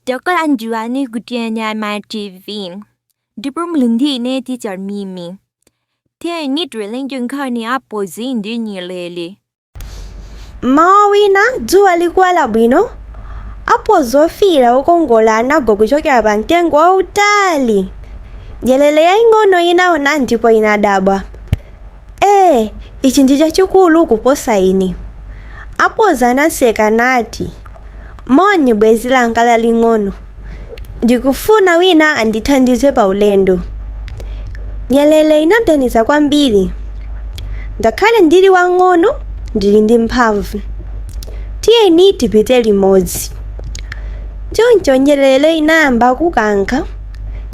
Dokol anjuani gutianya my TV. Diprum lundi ne teacher mimi. Tia ni drilling junkani apo zindi nyelele. Mawina jua likuwa labwino. Apo zofira ukongola nago kuchokera pantengo wa utali. Nyelele ya ingono inaona ndipo inadabwa. Ichi ndicho chikulu kuposa ini. Apo zanaseka nati. Moni bwezi lankala lingono. Ndikufuna wina andithandize pa ulendo. Nyelele inadaniza kwambiri. Ngakhale ndili wang'ono ndili ndi mphamvu. Tiye ni tipite limodzi. Choncho nyelele inayamba kukankha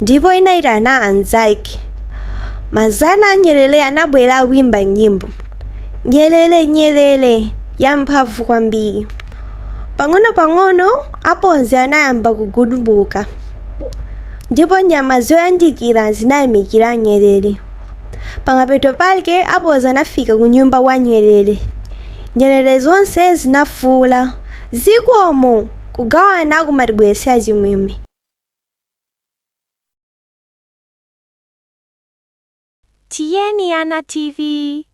ndipo inayitana anzake. Mazana nyelele anabwera wimba nyimbo. Nyelele nyelele yamphamvu kwambiri. Pang'ono aponzi anayamba kugudubuka. Ndipo nyama zoyandikira zinayimikira nyelele. Pamapeto pake aponzi anafika ku nyumba wa nyelele. Nyelele zonse zinafuula. Zikomo kugawana kumatibweretsa chimwemwe. Tieni Ana TV.